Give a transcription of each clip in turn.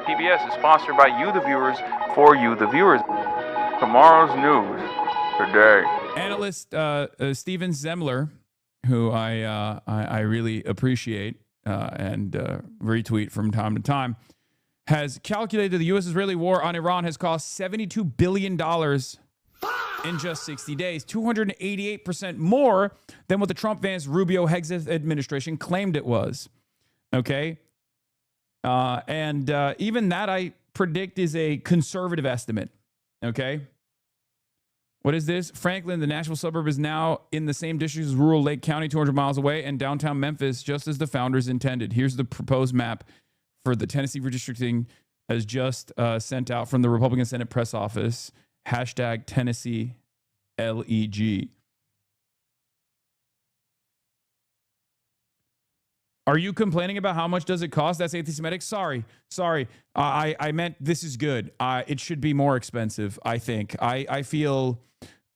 PBS is sponsored by you, the viewers, for you, the viewers. Tomorrow's news today. Analyst Steven Zemler, who I really appreciate and retweet from time to time, has calculated the U.S.-Israeli war on Iran has cost $72 billion in just 60 days, 288% more than what the Trump-Vance-Rubio-Hegseth administration claimed it was. Okay? And even that, I predict, is a conservative estimate. Okay? What is this? Franklin, the Nashville suburb, is now in the same district as rural Lake County, 200 miles away, and downtown Memphis, just as the founders intended. Here's the proposed map for the Tennessee redistricting as just sent out from the Republican Senate press office. Hashtag Tennessee LEG. Are you complaining about how much does it cost? That's anti-Semitic. Sorry. I meant this is good. It should be more expensive, I think. I feel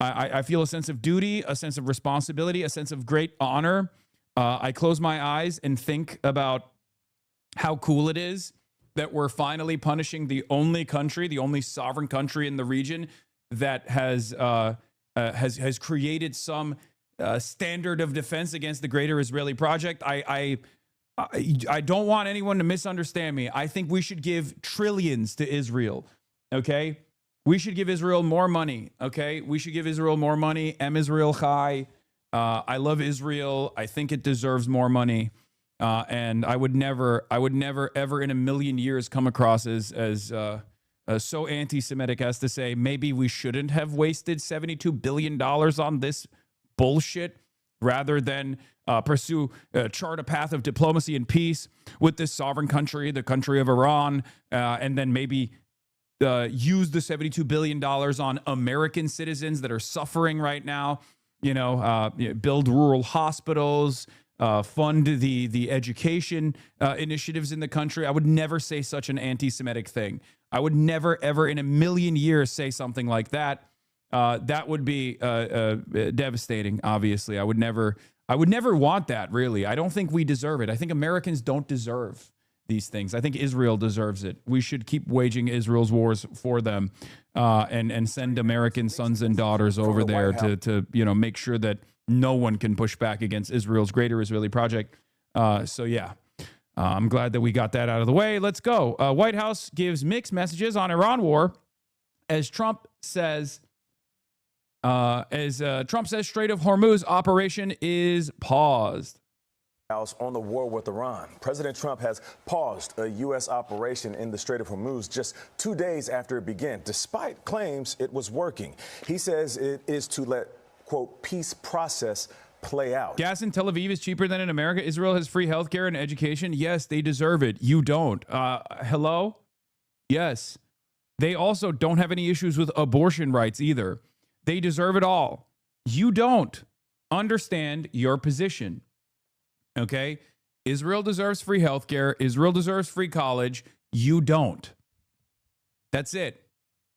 a sense of duty, a sense of responsibility, a sense of great honor. I close my eyes and think about how cool it is that we're finally punishing the only country, the only sovereign country in the region that has created some standard of defense against the greater Israeli project. I don't want anyone to misunderstand me. I think we should give trillions to Israel, okay? We should give Israel more money, okay? We should give Israel more money. Israel Chai. I love Israel. I think it deserves more money. And I would never, ever in a million years come across as so anti-Semitic as to say maybe we shouldn't have wasted $72 billion on this bullshit rather than chart a path of diplomacy and peace with this sovereign country, the country of Iran, and then maybe use the $72 billion on American citizens that are suffering right now, build rural hospitals, fund the education initiatives in the country. I would never say such an anti-Semitic thing. I would never, ever in a million years say something like that. That would be devastating, obviously. I would never want that, really. I don't think we deserve it. I think Americans don't deserve these things. I think Israel deserves it. We should keep waging Israel's wars for them and send American sons and daughters over there to make sure that no one can push back against Israel's greater Israeli project. I'm glad that we got that out of the way. Let's go. White House gives mixed messages on Iran war as Trump says, Strait of Hormuz operation is paused. On the war with Iran. President Trump has paused a U.S. operation in the Strait of Hormuz just 2 days after it began, despite claims it was working. He says it is to let, quote, peace process play out. Gas in Tel Aviv is cheaper than in America. Israel has free healthcare and education. Yes, they deserve it. You don't. Hello? Yes. They also don't have any issues with abortion rights either. They deserve it all. You don't. Understand your position. Okay? Israel deserves free healthcare. Israel deserves free college. You don't. That's it.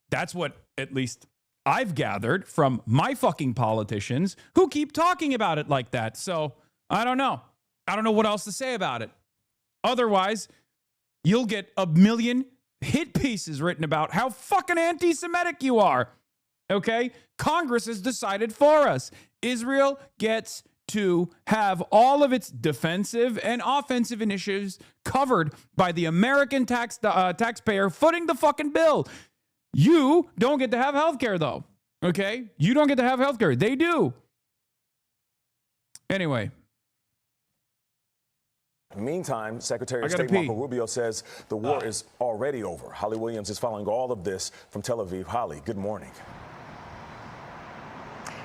That's what at least I've gathered from my fucking politicians who keep talking about it like that. So I don't know. I don't know what else to say about it. Otherwise, you'll get a million hit pieces written about how fucking anti-Semitic you are. Okay? Congress has decided for us. Israel gets to have all of its defensive and offensive initiatives covered by the American taxpayer footing the fucking bill. You don't get to have health care, though. Okay? You don't get to have health care. They do. Anyway. Meantime, Secretary of State Marco Rubio says the war is already over. Holly Williams is following all of this from Tel Aviv. Holly, good morning.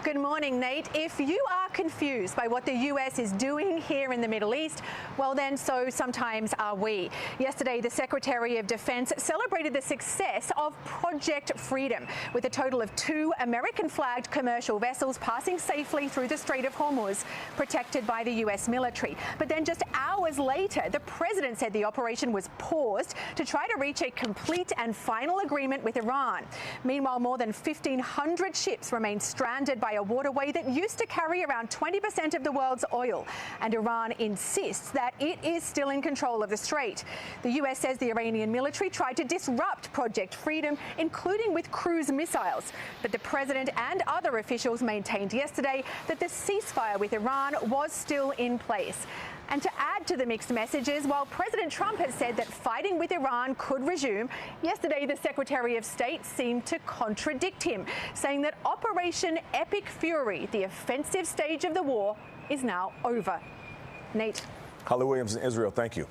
Good morning, Nate. If you are confused by what the U.S. is doing here in the Middle East, well, then so sometimes are we. Yesterday, the Secretary of Defense celebrated the success of Project Freedom, with a total of 2 American-flagged commercial vessels passing safely through the Strait of Hormuz, protected by the U.S. military. But then just hours later, the president said the operation was paused to try to reach a complete and final agreement with Iran. Meanwhile, more than 1,500 ships remain stranded by a waterway that used to carry around 20% of the world's oil. And Iran insists that it is still in control of the Strait. The US says the Iranian military tried to disrupt Project Freedom, including with cruise missiles. But the president and other officials maintained yesterday that the ceasefire with Iran was still in place. And to add to the mixed messages, while President Trump has said that fighting with Iran could resume, yesterday the Secretary of State seemed to contradict him, saying that Operation Epic Fury, the offensive stage of the war, is now over. Nate. Holly Williams in Israel, thank you.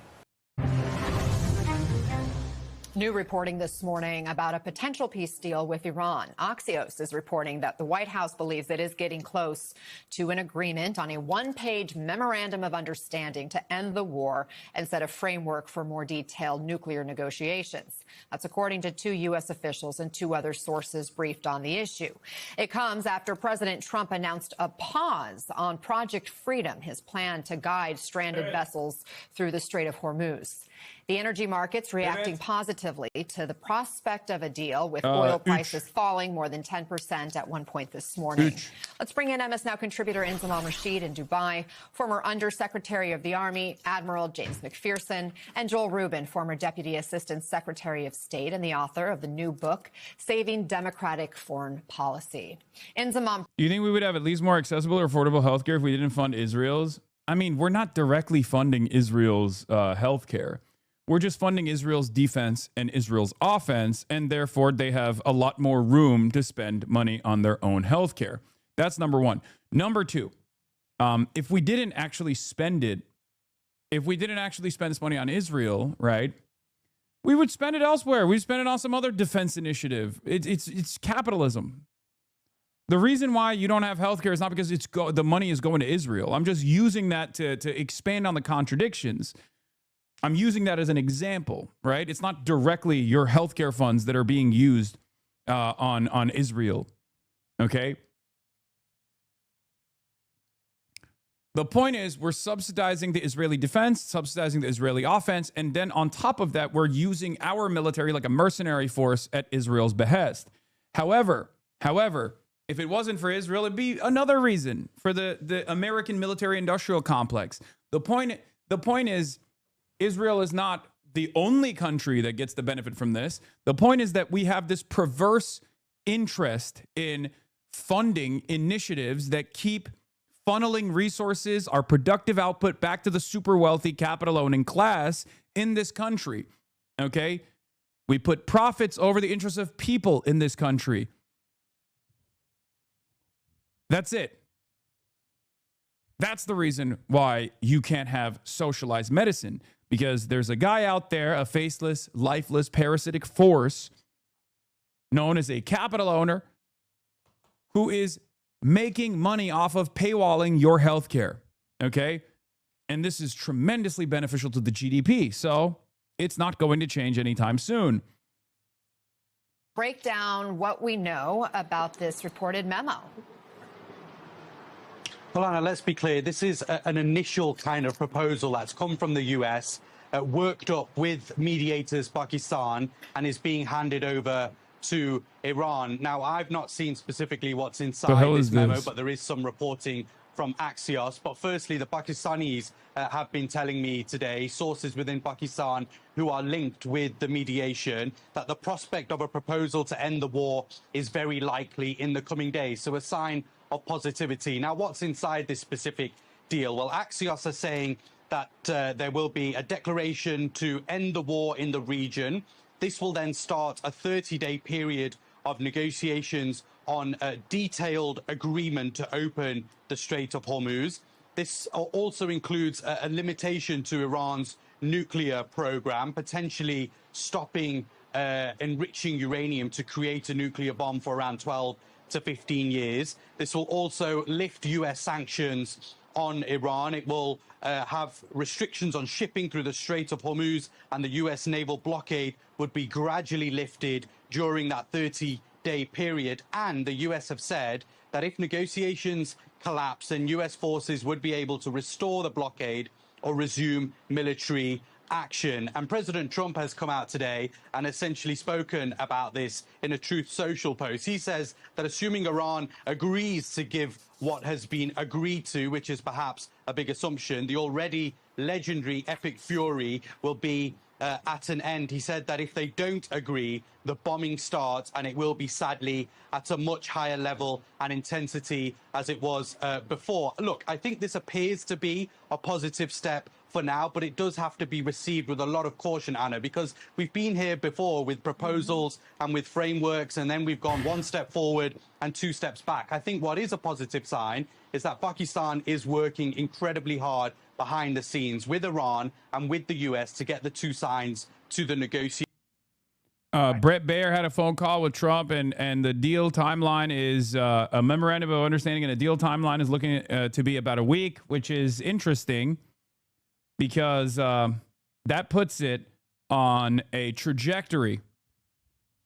New reporting this morning about a potential peace deal with Iran. Axios is reporting that the White House believes it is getting close to an agreement on a one-page memorandum of understanding to end the war and set a framework for more detailed nuclear negotiations. That's according to 2 U.S. officials and 2 other sources briefed on the issue. It comes after President Trump announced a pause on Project Freedom, his plan to guide stranded vessels through the Strait of Hormuz. The energy markets reacting positively to the prospect of a deal, with oil prices falling more than 10% at one point this morning. Let's bring in MS Now contributor Inzamam Rashid in Dubai, former Undersecretary of the Army, Admiral James McPherson, and Joel Rubin, former Deputy Assistant Secretary of State and the author of the new book, Saving Democratic Foreign Policy. Inzamam. Do you think we would have at least more accessible or affordable healthcare if we didn't fund Israel's? I mean, we're not directly funding Israel's healthcare. We're just funding Israel's defense and Israel's offense, and therefore they have a lot more room to spend money on their own healthcare. That's number one. Number two, if we didn't actually spend it, if we didn't actually spend this money on Israel, right, we would spend it elsewhere. We'd spend it on some other defense initiative. It's capitalism. The reason why you don't have healthcare is not because the money is going to Israel. I'm just using that to expand on the contradictions. I'm using that as an example, right? It's not directly your healthcare funds that are being used on Israel, okay? The point is we're subsidizing the Israeli defense, subsidizing the Israeli offense, and then on top of that, we're using our military like a mercenary force at Israel's behest. However, if it wasn't for Israel, it'd be another reason for the American military-industrial complex. The point is, Israel is not the only country that gets the benefit from this. The point is that we have this perverse interest in funding initiatives that keep funneling resources, our productive output, back to the super wealthy capital-owning class in this country, okay? We put profits over the interests of people in this country. That's it. That's the reason why you can't have socialized medicine. Because there's a guy out there, a faceless, lifeless, parasitic force known as a capital owner who is making money off of paywalling your healthcare, okay? And this is tremendously beneficial to the GDP, so it's not going to change anytime soon. Break down what we know about this reported memo. Well, Anna, let's be clear. This is an initial kind of proposal that's come from the US, worked up with mediators Pakistan, and is being handed over to Iran. Now, I've not seen specifically what's inside this memo, but there is some reporting from Axios. But firstly, the Pakistanis have been telling me today, sources within Pakistan who are linked with the mediation, that the prospect of a proposal to end the war is very likely in the coming days. So a sign of positivity. Now, what's inside this specific deal? Well, Axios are saying that there will be a declaration to end the war in the region. This will then start a 30-day period of negotiations on a detailed agreement to open the Strait of Hormuz. This also includes a limitation to Iran's nuclear program, potentially stopping enriching uranium to create a nuclear bomb for around 12 to 15 years. This will also lift US sanctions on Iran. It will have restrictions on shipping through the Strait of Hormuz, and the US naval blockade would be gradually lifted during that 30-day period. And the US have said that if negotiations collapse, then US forces would be able to restore the blockade or resume military action. And President Trump has come out today and essentially spoken about this in a Truth Social post. He says that assuming Iran agrees to give what has been agreed to, which is perhaps a big assumption, the already legendary epic fury will be at an end. He said that if they don't agree, the bombing starts, and it will be sadly at a much higher level and intensity as it was before. Look, I think this appears to be a positive step for now, but it does have to be received with a lot of caution, Anna, because we've been here before with proposals and with frameworks, and then we've gone one step forward and two steps back. I think what is a positive sign is that Pakistan is working incredibly hard behind the scenes with Iran and with the US to get the two sides to the negotiation. Brett Baer had a phone call with Trump, and the deal timeline is a memorandum of understanding, and the deal timeline is looking to be about a week, which is interesting because that puts it on a trajectory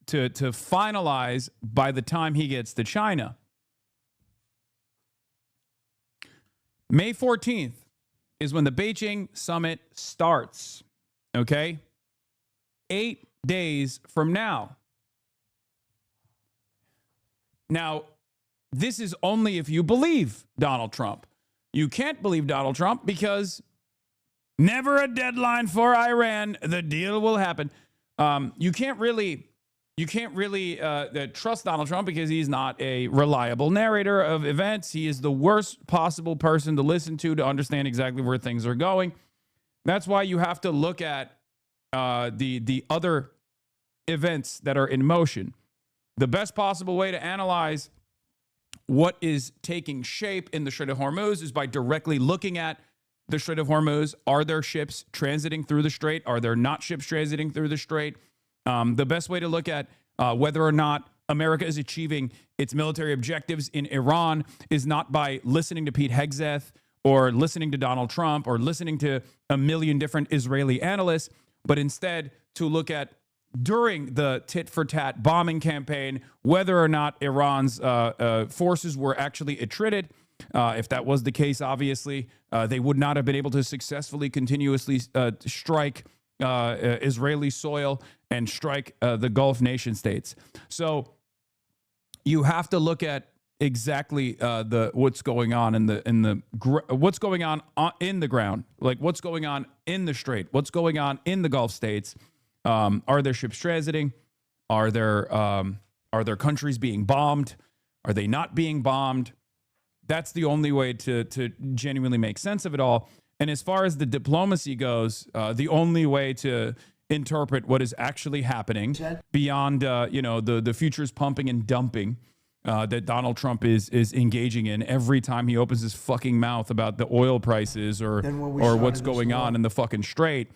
to finalize by the time he gets to China. May 14th is when the Beijing summit starts, okay? 8 days from now. Now, this is only if you believe Donald Trump. You can't believe Donald Trump because never a deadline for Iran. The deal will happen. You can't really trust Donald Trump because he's not a reliable narrator of events. He is the worst possible person to listen to understand exactly where things are going. That's why you have to look at the other events that are in motion. The best possible way to analyze what is taking shape in the Strait of Hormuz is by directly looking at the Strait of Hormuz. Are there ships transiting through the Strait? Are there not ships transiting through the Strait? The best way to look at whether or not America is achieving its military objectives in Iran is not by listening to Pete Hegseth or listening to Donald Trump or listening to a million different Israeli analysts, but instead to look at during the tit-for-tat bombing campaign, whether or not Iran's forces were actually attrited. If that was the case, obviously, they would not have been able to successfully, continuously strike Israeli soil and strike the Gulf nation states. So you have to look at exactly what's going on what's going on in the ground, like what's going on in the Strait, what's going on in the Gulf states. Are there ships transiting? Are there countries being bombed? Are they not being bombed? That's the only way to genuinely make sense of it all. And as far as the diplomacy goes, the only way to interpret what is actually happening beyond the futures pumping and dumping that Donald Trump is engaging in every time he opens his fucking mouth about the oil prices or what's going on in the fucking Strait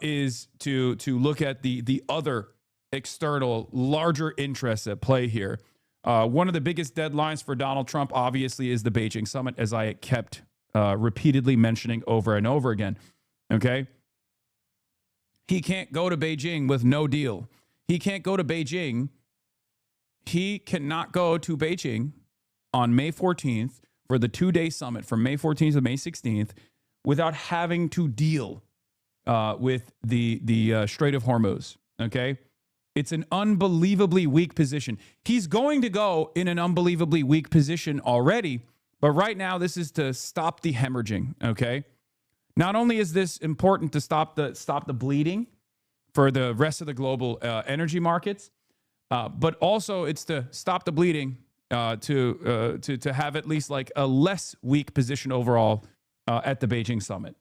is to look at the other external larger interests at play here. One of the biggest deadlines for Donald Trump obviously is the Beijing summit, as I kept repeatedly mentioning over and over again. Okay. He can't go to Beijing with no deal. He can't go to Beijing. He cannot go to Beijing on May 14th for the 2-day summit from May 14th to May 16th without having to deal with the Strait of Hormuz. Okay. It's an unbelievably weak position. He's going to go in an unbelievably weak position already, but right now this is to stop the hemorrhaging, okay? Not only is this important to stop the bleeding for the rest of the global energy markets, but also it's to stop the bleeding to have at least like a less weak position overall at the Beijing summit.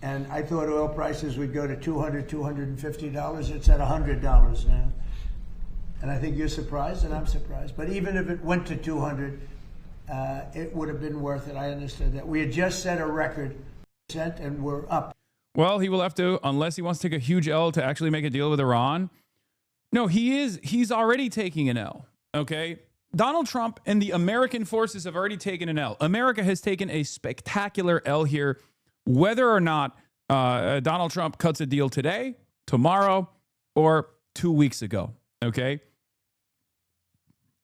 And I thought oil prices would go to $200, $250. It's at $100 now. And I think you're surprised, and I'm surprised. But even if it went to 200, it would have been worth it. I understood that. We had just set a record, and we're up. Well, he will have to, unless he wants to take a huge L to actually make a deal with Iran. No, he's already taking an L, okay? Donald Trump and the American forces have already taken an L. America has taken a spectacular L here. Whether or not Donald Trump cuts a deal today, tomorrow, or 2 weeks ago, okay?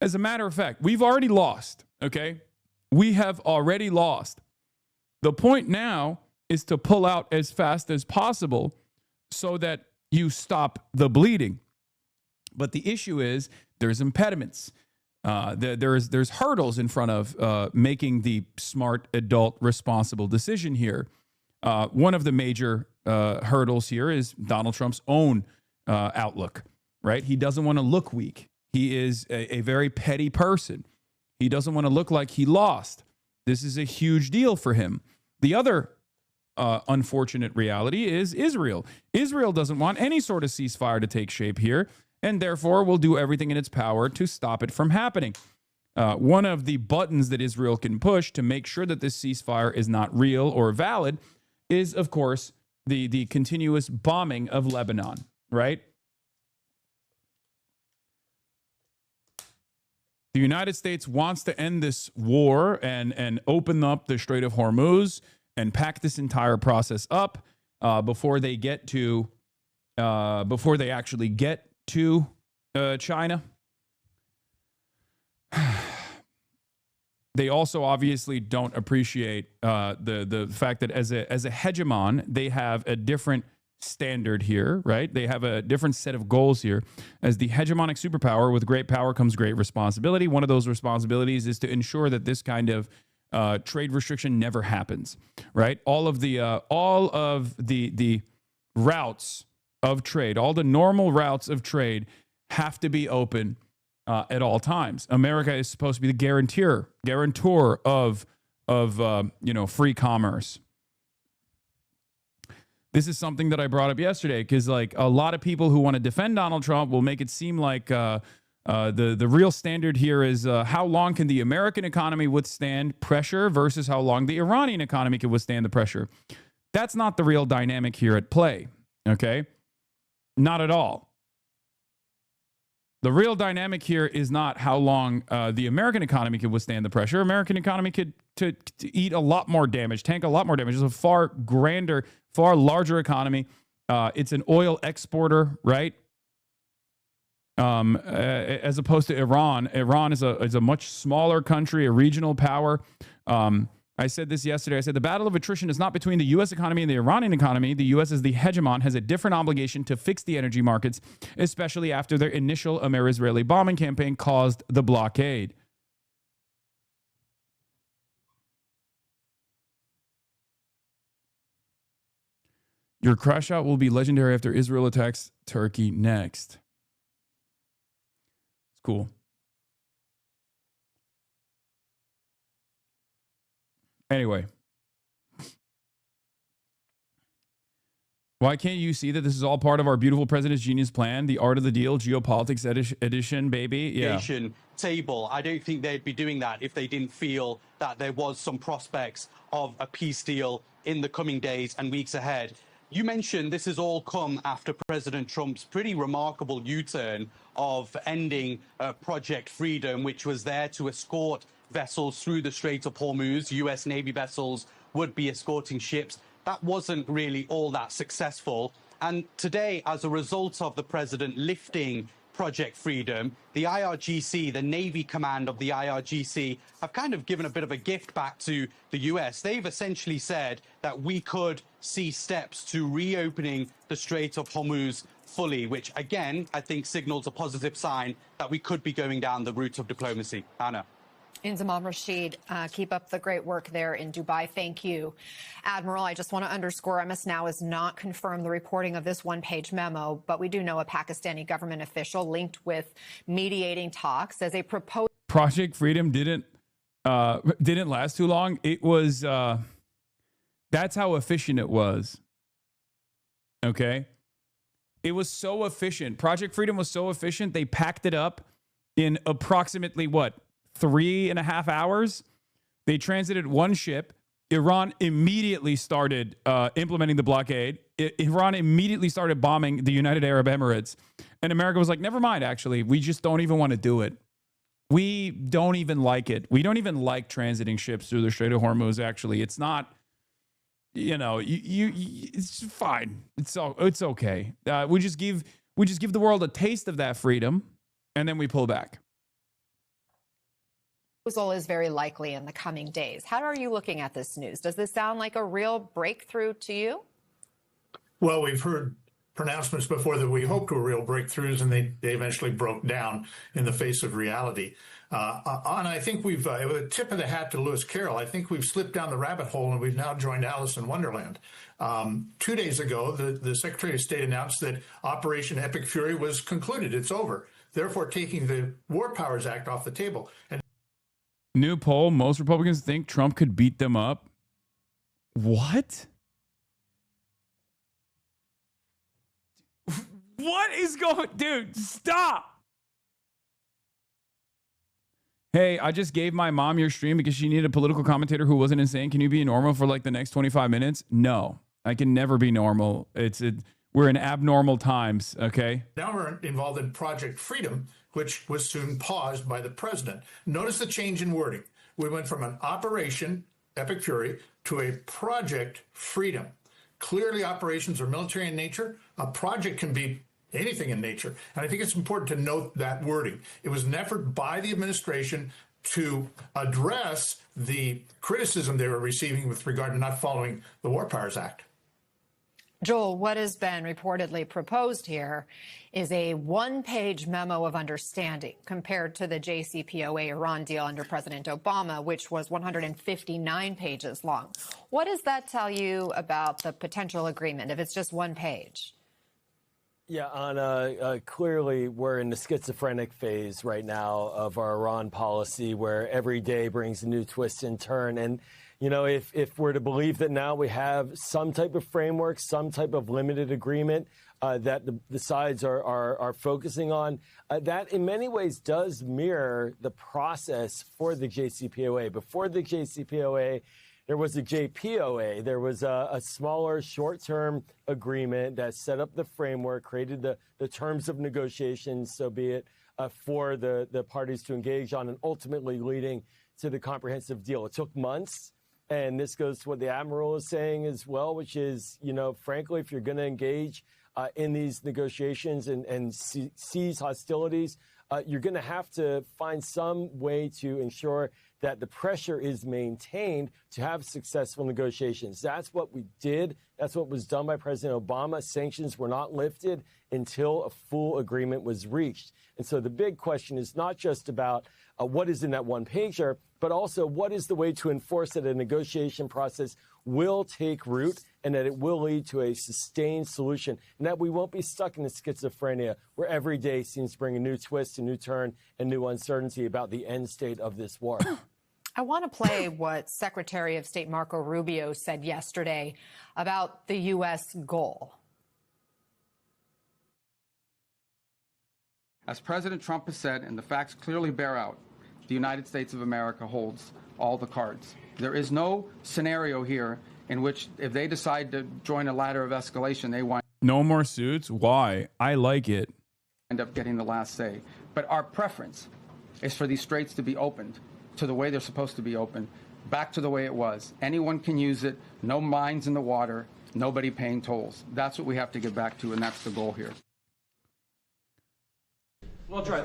As a matter of fact, we've already lost, okay? We have already lost. The point now is to pull out as fast as possible so that you stop the bleeding. But the issue is there's impediments. There's hurdles in front of making the smart, adult, responsible decision here. One of the major hurdles here is Donald Trump's own outlook, right? He doesn't want to look weak. He is a very petty person. He doesn't want to look like he lost. This is a huge deal for him. The other unfortunate reality is Israel. Israel doesn't want any sort of ceasefire to take shape here, and therefore will do everything in its power to stop it from happening. One of the buttons that Israel can push to make sure that this ceasefire is not real or valid is, of course, the continuous bombing of Lebanon, right? The United States wants to end this war and open up the Strait of Hormuz and pack this entire process up before they actually get to China. They also obviously don't appreciate the fact that as a hegemon, they have a different standard here, right? They have a different set of goals here. As the hegemonic superpower, with great power comes great responsibility. One of those responsibilities is to ensure that this kind of trade restriction never happens, right? All of the routes of trade, all the normal routes of trade have to be open at all times. America is supposed to be the guarantor of free commerce. This is something that I brought up yesterday because, like, a lot of people who want to defend Donald Trump will make it seem like the real standard here is how long can the American economy withstand pressure versus how long the Iranian economy can withstand the pressure. That's not the real dynamic here at play, okay? Not at all. The real dynamic here is not how long the American economy can withstand the pressure. American economy could to eat a lot more damage, tank a lot more damage. It's a far grander, far larger economy. It's an oil exporter, right? As opposed to Iran. Iran is a much smaller country, a regional power. I said this yesterday. I said the battle of attrition is not between the U.S. economy and the Iranian economy. The U.S. as the hegemon has a different obligation to fix the energy markets, especially after their initial Amer-Israeli bombing campaign caused the blockade. Your crash out will be legendary after Israel attacks Turkey next. It's cool. Anyway, why can't you see that this is all part of our beautiful president's genius plan, the art of the deal, geopolitics edition, baby? Yeah. Table. I don't think they'd be doing that if they didn't feel that there was some prospects of a peace deal in the coming days and weeks ahead. You mentioned this has all come after President Trump's pretty remarkable U-turn of ending Project Freedom, which was there to escort vessels through the Strait of Hormuz. U.S. Navy vessels would be escorting ships. That wasn't really all that successful. And today, as a result of the president lifting Project Freedom, the IRGC, the Navy command of the IRGC, have kind of given a bit of a gift back to the U.S. They've essentially said that we could see steps to reopening the Strait of Hormuz fully, which, again, I think signals a positive sign that we could be going down the route of diplomacy. Anna. Inzamam Rashid, keep up the great work there in Dubai. Thank you. Admiral, I just want to underscore, MS Now has not confirmed the reporting of this one-page memo, but we do know a Pakistani government official linked with mediating talks as a proposed... Project Freedom didn't last too long. It was... that's how efficient it was. Okay? It was so efficient. Project Freedom was so efficient, they packed it up in approximately, 3.5 hours. They transited one ship. Iran immediately started implementing the blockade. Iran immediately started bombing the United Arab Emirates. And America was like, never mind, actually. We just don't even want to do it. We don't even like it. We don't even like transiting ships through the Strait of Hormuz, actually. It's not, it's fine. It's okay. We just give the world a taste of that freedom, and then we pull back. Proposal is very likely in the coming days. How are you looking at this news? Does this sound like a real breakthrough to you? Well, we've heard pronouncements before that we hoped were real breakthroughs, and they eventually broke down in the face of reality. And I think we've, a tip of the hat to Lewis Carroll, I think we've slipped down the rabbit hole and we've now joined Alice in Wonderland. 2 days ago, the Secretary of State announced that Operation Epic Fury was concluded. It's over, therefore taking the War Powers Act off the table. And New poll, most Republicans think Trump could beat them up. What? What is going... Dude, stop. Hey, I just gave my mom your stream because she needed a political commentator who wasn't insane. Can you be normal for like the next 25 minutes? No, I can never be normal. We're in abnormal times, okay? now we're involved in Project Freedom, which was soon paused by the president. Notice the change in wording. We went from an Operation Epic Fury to a Project Freedom. Clearly, operations are military in nature. A project can be anything in nature. And I think it's important to note that wording. It was an effort by the administration to address the criticism they were receiving with regard to not following the War Powers Act. Joel, what has been reportedly proposed here is a one-page memo of understanding compared to the JCPOA Iran deal under President Obama, which was 159 pages long. What does that tell you about the potential agreement if it's just one page? Yeah, Anna, clearly we're in the schizophrenic phase right now of our Iran policy where every day brings a new twist and turn. And you know, if we're to believe that now we have some type of framework, some type of limited agreement that the sides are focusing on, that in many ways does mirror the process for the JCPOA. Before the JCPOA, there was a JPOA. There was a smaller short-term agreement that set up the framework, created the terms of negotiations, so be it, for the parties to engage on, and ultimately leading to the comprehensive deal. It took months. And this goes to what the Admiral is saying as well, which is, you know, frankly, if you're going to engage in these negotiations and cease hostilities, you're going to have to find some way to ensure that the pressure is maintained to have successful negotiations. That's what we did. That's what was done by President Obama. Sanctions were not lifted until a full agreement was reached. And so the big question is not just about what is in that one pager, but also what is the way to enforce that a negotiation process will take root and that it will lead to a sustained solution, and that we won't be stuck in the schizophrenia where every day seems to bring a new twist, a new turn, and new uncertainty about the end state of this war. I want to play what Secretary of State Marco Rubio said yesterday about the U.S. goal. As President Trump has said, and the facts clearly bear out, the United States of America holds all the cards. There is no scenario here in which if they decide to join a ladder of escalation, they wind No more suits? Why? I like it. up getting the last say. But our preference is for these straits to be opened to the way they're supposed to be opened, back to the way it was. Anyone can use it, no mines in the water, nobody paying tolls. That's what we have to get back to, and that's the goal here. Well, try.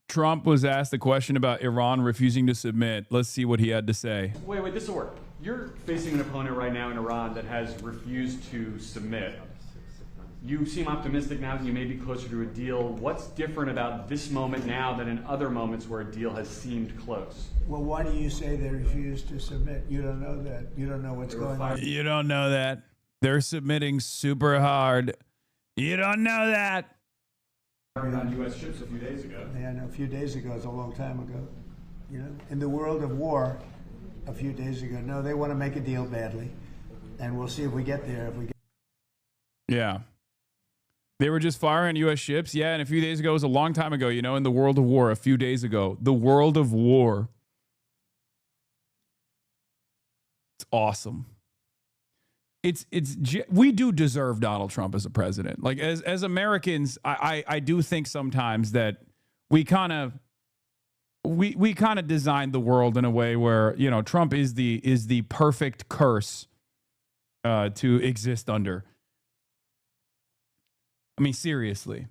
Trump was asked a question about Iran refusing to submit. Let's see what he had to say. Wait, this will work. You're facing an opponent right now in Iran that has refused to submit. You seem optimistic now that you may be closer to a deal. What's different about this moment now than in other moments where a deal has seemed close? Well, why do you say they refuse to submit? You don't know that. You don't know what's going on. You don't know that. They're submitting super hard. You don't know that. On U.S. ships a few days ago. Yeah, no, a few days ago is a long time ago. You know, in the world of war, a few days ago. No, they want to make a deal badly, and we'll see if we get there. Yeah. They were just firing U.S. ships. Yeah, and a few days ago was a long time ago, you know, in the world of war, a few days ago. The world of war. It's awesome. We do deserve Donald Trump as a president. Like as Americans, I do think sometimes that we kind of designed the world in a way where, you know, Trump is the perfect curse to exist under. I mean, seriously.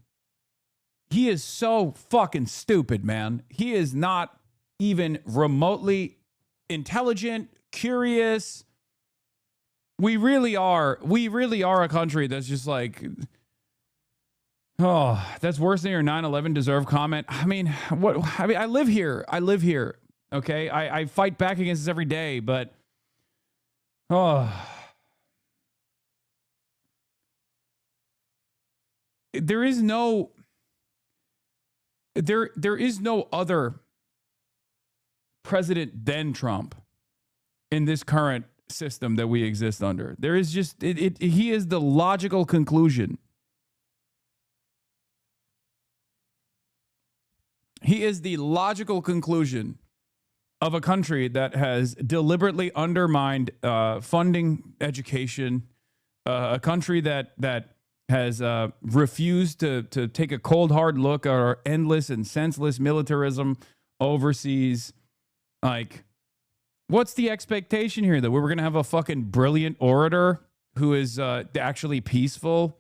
He is so fucking stupid, man. He is not even remotely intelligent, curious. We really are a country that's just like, oh, that's worse than your 9/11 deserved comment. I mean, I live here. Okay. I fight back against this every day, but there is no other president than Trump in this current system that we exist under. There is just he is the logical conclusion. He is the logical conclusion of a country that has deliberately undermined funding education, a country that has refused to take a cold, hard look at our endless and senseless militarism overseas. Like, what's the expectation here? That we're going to have a fucking brilliant orator who is actually peaceful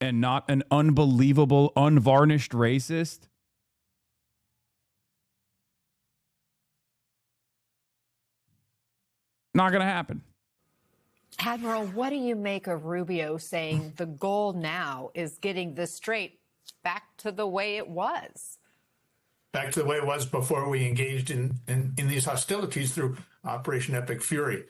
and not an unbelievable, unvarnished racist? Not going to happen. Admiral, what do you make of Rubio saying the goal now is getting the Strait back to the way it was? Back to the way it was before we engaged in these hostilities through Operation Epic Fury.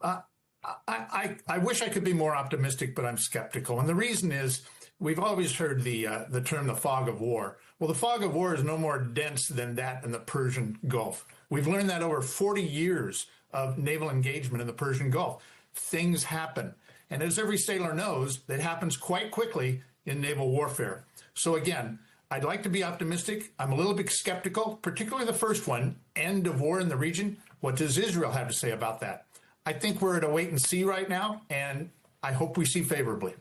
I wish I could be more optimistic, but I'm skeptical. And the reason is we've always heard the term the fog of war. Well, the fog of war is no more dense than that in the Persian Gulf. We've learned that over 40 years of naval engagement in the Persian Gulf. Things happen. And as every sailor knows, that happens quite quickly in naval warfare. So again, I'd like to be optimistic. I'm a little bit skeptical, particularly the first one, end of war in the region. What does Israel have to say about that? I think we're at a wait and see right now, and I hope we see favorably.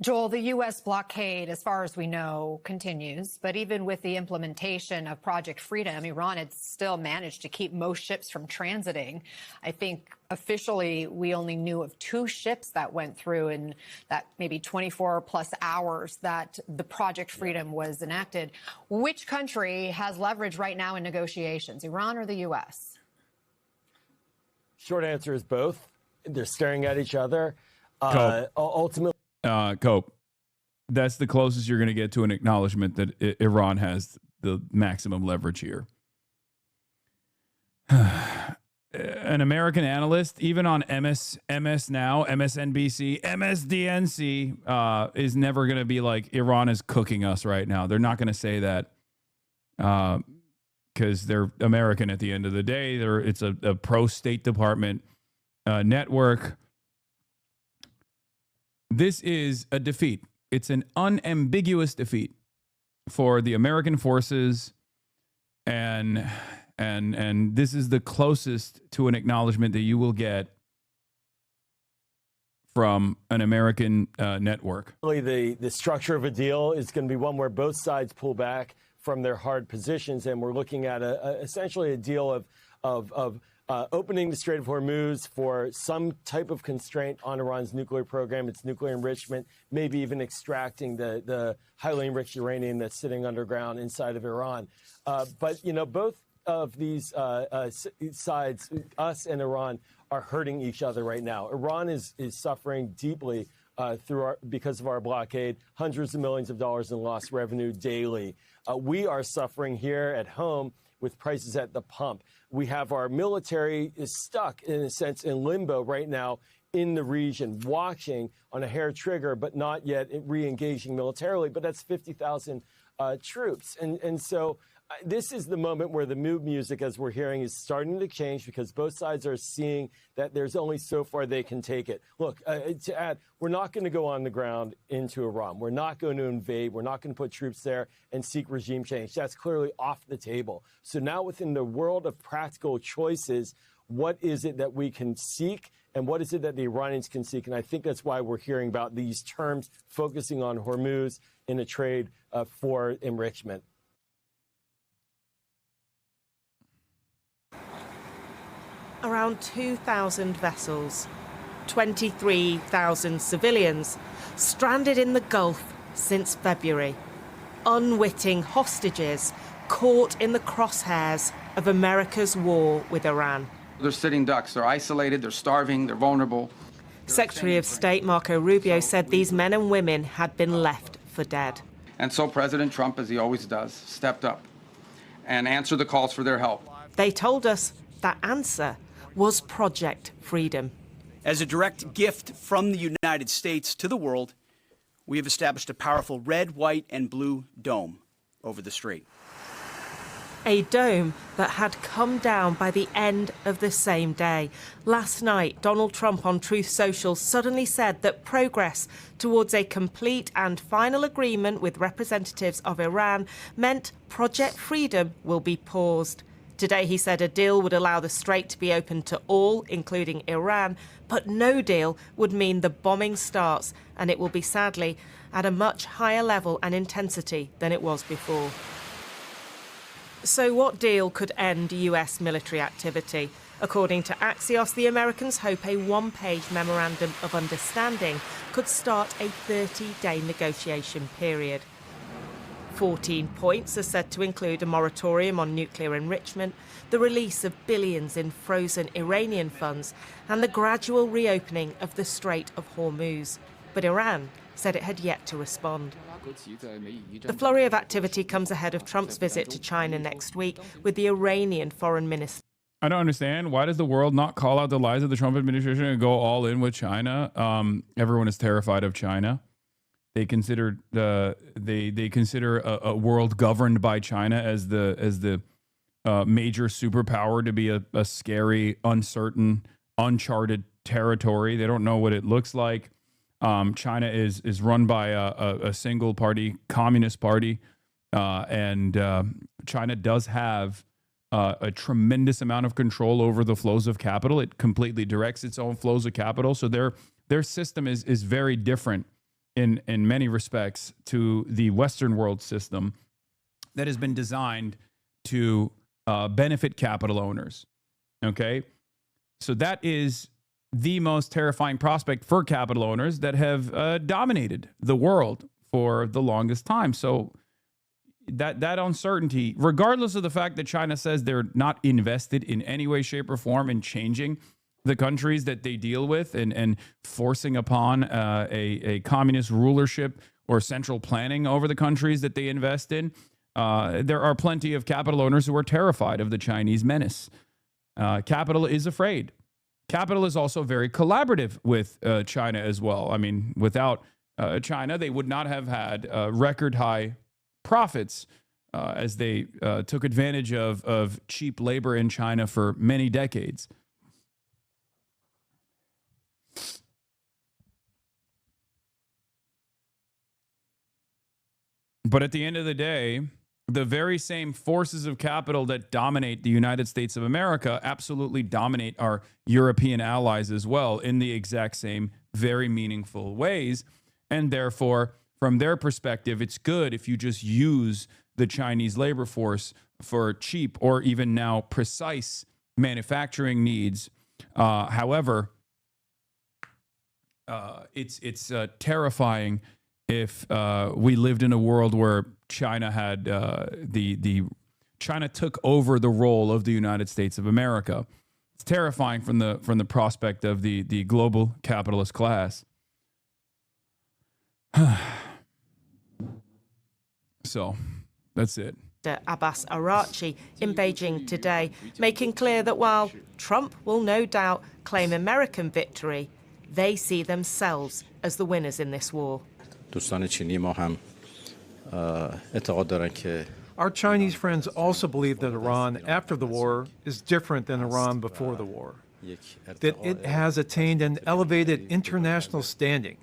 Joel, the U.S. blockade, as far as we know, continues. But even with the implementation of Project Freedom, Iran had still managed to keep most ships from transiting. I think officially we only knew of 2 ships that went through in that maybe 24 plus hours that the Project Freedom was enacted. Which country has leverage right now in negotiations, Iran or the U.S.? Short answer is both. They're staring at each other. Ultimately. Cope, that's the closest you're going to get to an acknowledgement that Iran has the maximum leverage here. An American analyst, even on MS Now, MSNBC, MSDNC, is never going to be like, Iran is cooking us right now. They're not going to say that because they're American at the end of the day. It's a pro-State Department network. This is a defeat. It's an unambiguous defeat for the American forces, and this is the closest to an acknowledgement that you will get from an American network. The structure of a deal is going to be one where both sides pull back from their hard positions, and we're looking at essentially a deal of opening the Strait of Hormuz for some type of constraint on Iran's nuclear program, its nuclear enrichment, maybe even extracting the highly enriched uranium that's sitting underground inside of Iran. But, you know, both of these sides, us and Iran, are hurting each other right now. Iran is suffering deeply because of our blockade, hundreds of millions of dollars in lost revenue daily. We are suffering here at home with prices at the pump. We have our military is stuck, in a sense, in limbo right now in the region, watching on a hair trigger, but not yet re-engaging militarily. But that's 50,000 troops. And so this is the moment where the mood music, as we're hearing, is starting to change because both sides are seeing that there's only so far they can take it. Look, to add, we're not going to go on the ground into Iran. We're not going to invade. We're not going to put troops there and seek regime change. That's clearly off the table. So now within the world of practical choices, what is it that we can seek and what is it that the Iranians can seek? And I think that's why we're hearing about these terms focusing on Hormuz in a trade for enrichment. Around 2,000 vessels, 23,000 civilians stranded in the Gulf since February. unwitting hostages caught in the crosshairs of America's war with Iran. They're sitting ducks. They're isolated. They're starving. They're vulnerable. Secretary of State Marco Rubio said these men and women had been left for dead. And so President Trump, as he always does, stepped up and answered the calls for their help. They told us that answer was Project Freedom. As a direct gift from the United States to the world, we have established a powerful red, white, and blue dome over the Strait. A dome that had come down by the end of the same day. Last night, Donald Trump on Truth Social suddenly said that progress towards a complete and final agreement with representatives of Iran meant Project Freedom will be paused. Today, he said a deal would allow the Strait to be open to all, including Iran, but no deal would mean the bombing starts, and it will be, sadly, at a much higher level and intensity than it was before. So what deal could end US military activity? According to Axios, the Americans hope a one-page memorandum of understanding could start a 30-day negotiation period. 14 points are said to include a moratorium on nuclear enrichment, the release of billions in frozen Iranian funds, and the gradual reopening of the Strait of Hormuz. But Iran said it had yet to respond. The flurry of activity comes ahead of Trump's visit to China next week with the Iranian foreign minister. I don't understand. Why does the world not call out the lies of the Trump administration and go all in with China? Everyone is terrified of China. They consider a world governed by China as the major superpower to be a scary, uncertain, uncharted territory. They don't know what it looks like. China is run by a single party, Communist Party, and China does have a tremendous amount of control over the flows of capital. It completely directs its own flows of capital. So their system is very different in many respects to the Western world system that has been designed to benefit capital owners. Okay, so that is the most terrifying prospect for capital owners that have dominated the world for the longest time. So that uncertainty, regardless of the fact that China says they're not invested in any way, shape, or form in changing the countries that they deal with and forcing upon a communist rulership or central planning over the countries that they invest in, there are plenty of capital owners who are terrified of the Chinese menace. Capital is afraid. Capital is also very collaborative with China as well. I mean, without China, they would not have had record high profits as they took advantage of cheap labor in China for many decades. But at the end of the day, the very same forces of capital that dominate the United States of America absolutely dominate our European allies as well in the exact same very meaningful ways. And therefore, from their perspective, it's good if you just use the Chinese labor force for cheap or even now precise manufacturing needs. However, it's terrifying if we lived in a world where China had China took over the role of the United States of America. It's terrifying from the prospect of the global capitalist class. So that's it. Abbas Araghchi in Beijing today, making clear that while Trump will no doubt claim American victory, they see themselves as the winners in this war. Our Chinese friends also believe that Iran after the war is different than Iran before the war, that it has attained an elevated international standing,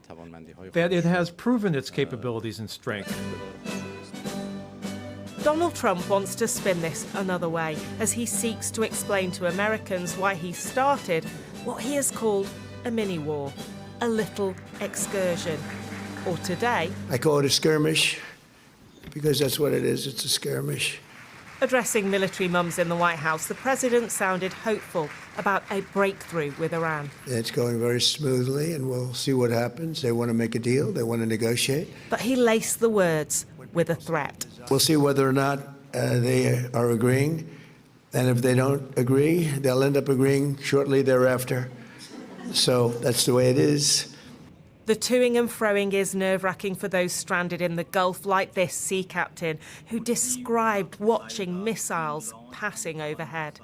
that it has proven its capabilities and strength. Donald Trump wants to spin this another way as he seeks to explain to Americans why he started what he has called a mini-war, a little excursion. Or today, I call it a skirmish because that's what it is. It's a skirmish. Addressing military mums in the White House, the president sounded hopeful about a breakthrough with Iran. It's going very smoothly, and we'll see what happens. They want to make a deal. They want to negotiate. But he laced the words with a threat. We'll see whether or not they are agreeing. And if they don't agree, they'll end up agreeing shortly thereafter. So that's the way it is. The toing and froing is nerve-wracking for those stranded in the Gulf, like this sea captain who described watching missiles passing overhead.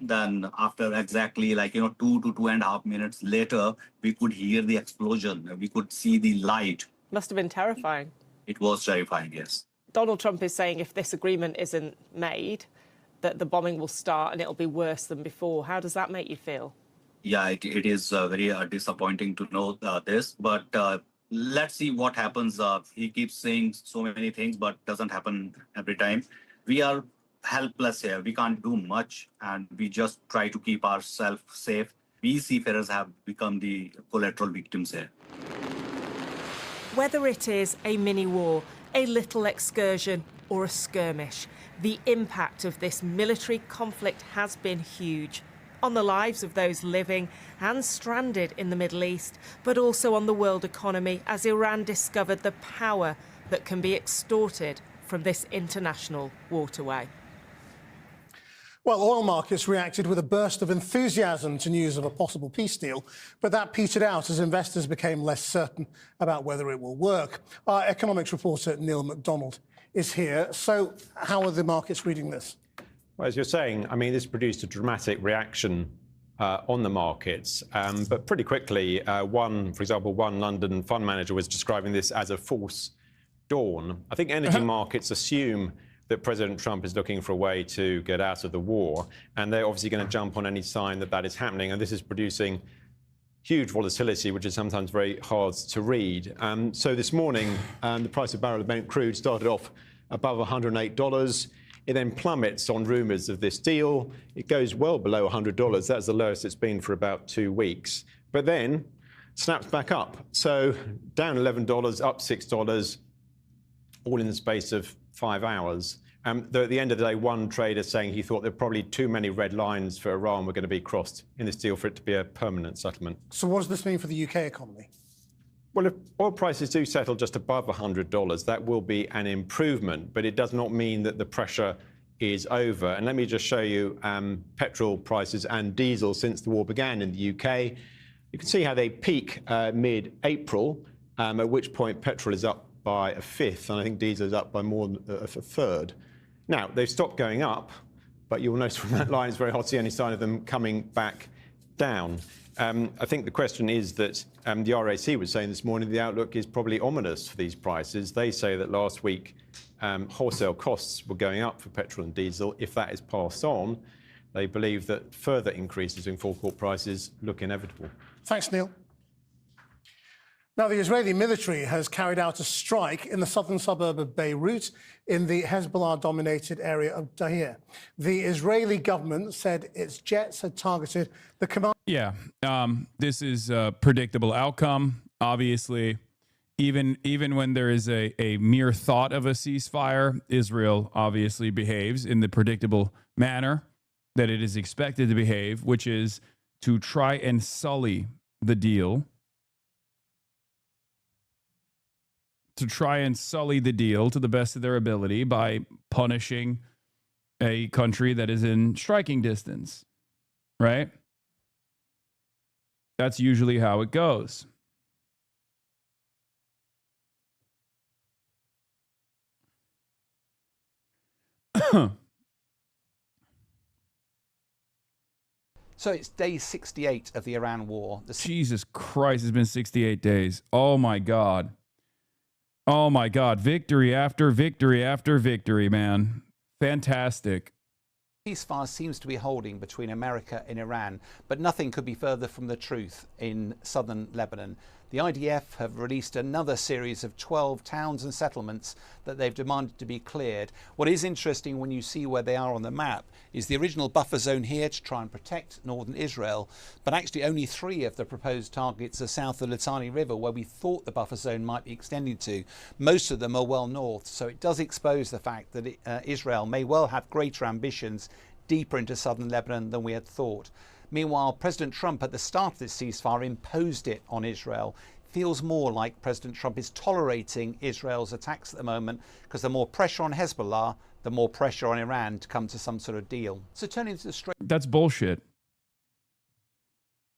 Then after exactly 2 to 2.5 minutes later, we could hear the explosion. We could see the light. Must have been terrifying. It was terrifying, yes. Donald Trump is saying if this agreement isn't made, that the bombing will start and it'll be worse than before. How does that make you feel? Yeah, it is very disappointing to know this, but let's see what happens. He keeps saying so many things, but doesn't happen every time. We are helpless here. We can't do much, and we just try to keep ourselves safe. We seafarers have become the collateral victims here. Whether it is a mini war, a little excursion, or a skirmish, the impact of this military conflict has been huge on the lives of those living and stranded in the Middle East, but also on the world economy as Iran discovered the power that can be extorted from this international waterway. Well, oil markets reacted with a burst of enthusiasm to news of a possible peace deal, but that petered out as investors became less certain about whether it will work. Our economics reporter, Neil MacDonald, is here. So how are the markets reading this? Well, as you're saying, I mean, this produced a dramatic reaction on the markets, but pretty quickly, for example, one London fund manager was describing this as a false dawn. I think energy markets assume that President Trump is looking for a way to get out of the war, and they're obviously going to jump on any sign that that is happening, and this is producing huge volatility, which is sometimes very hard to read. So this morning, the price of a barrel of Brent crude started off above $108. It then plummets on rumours of this deal. It goes well below $100. That's the lowest it's been for about 2 weeks. But then snaps back up. So down $11, up $6, all in the space of 5 hours. Though at the end of the day, one trader saying he thought there were probably too many red lines for Iran were going to be crossed in this deal for it to be a permanent settlement. So what does this mean for the UK economy? Well, if oil prices do settle just above $100, that will be an improvement, but it does not mean that the pressure is over. And let me just show you petrol prices and diesel since the war began in the UK. You can see how they peak mid-April, at which point petrol is up by a fifth, and I think diesel is up by more than a third. Now, they've stopped going up, but you'll notice from that line it's very hard to see any sign of them coming back down. I think the question is that the RAC was saying this morning the outlook is probably ominous for these prices. They say that last week wholesale costs were going up for petrol and diesel. If that is passed on, they believe that further increases in forecourt prices look inevitable. Thanks, Neil. Now, the Israeli military has carried out a strike in the southern suburb of Beirut in the Hezbollah-dominated area of Dahieh. The Israeli government said its jets had targeted the command. Yeah, this is a predictable outcome. Obviously, even when there is a mere thought of a ceasefire, Israel obviously behaves in the predictable manner that it is expected to behave, which is to try and sully the deal. To try and sully the deal to the best of their ability by punishing a country that is in striking distance, right? That's usually how it goes. So it's day 68 of the Iran war. Jesus Christ, it's been 68 days. Oh, my God. Oh, my God. Victory after victory after victory, man. Fantastic. Ceasefire seems to be holding between America and Iran, but nothing could be further from the truth in southern Lebanon. The IDF have released another series of 12 towns and settlements that they've demanded to be cleared. What is interesting when you see where they are on the map is the original buffer zone here to try and protect northern Israel, but actually only 3 of the proposed targets are south of the Litani River, where we thought the buffer zone might be extended to. Most of them are well north, so it does expose the fact that Israel may well have greater ambitions deeper into southern Lebanon than we had thought. Meanwhile, President Trump at the start of this ceasefire imposed it on Israel. feels more like President Trump is tolerating Israel's attacks at the moment, because the more pressure on Hezbollah, the more pressure on Iran to come to some sort of deal. So turning to the Strait. That's bullshit.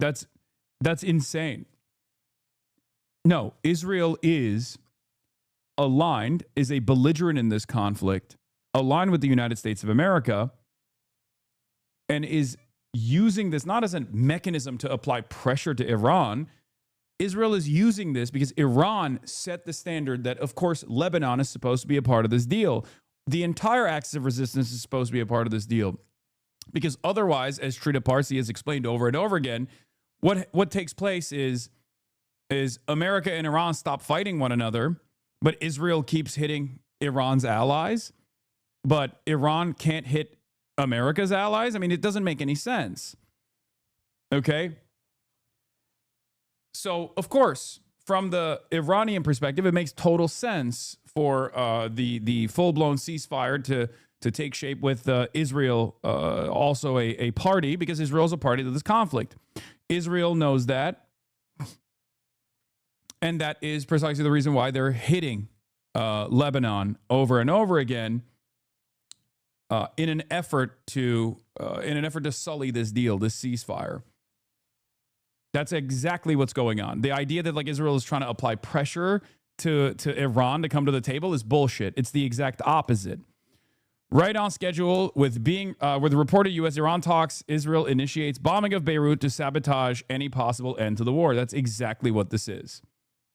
That's insane. No, Israel is aligned, is a belligerent in this conflict, aligned with the United States of America, and is using this not as a mechanism to apply pressure to Iran. Israel is using this because Iran set the standard that, of course, Lebanon is supposed to be a part of this deal. The entire axis of resistance is supposed to be a part of this deal. Because otherwise, as Trita Parsi has explained over and over again, what takes place is America and Iran stop fighting one another, but Israel keeps hitting Iran's allies, but Iran can't hit America's allies. I mean, it doesn't make any sense. Okay? So, of course, from the Iranian perspective, it makes total sense for the full-blown ceasefire to take shape with Israel also a party, because Israel's a party to this conflict. Israel knows that. And that is precisely the reason why they're hitting Lebanon over and over again in an effort to sully this deal, this ceasefire. That's exactly what's going on. The idea that like Israel is trying to apply pressure to Iran to come to the table is bullshit. It's the exact opposite. Right on schedule with the reported U.S.-Iran talks, Israel initiates bombing of Beirut to sabotage any possible end to the war. That's exactly what this is.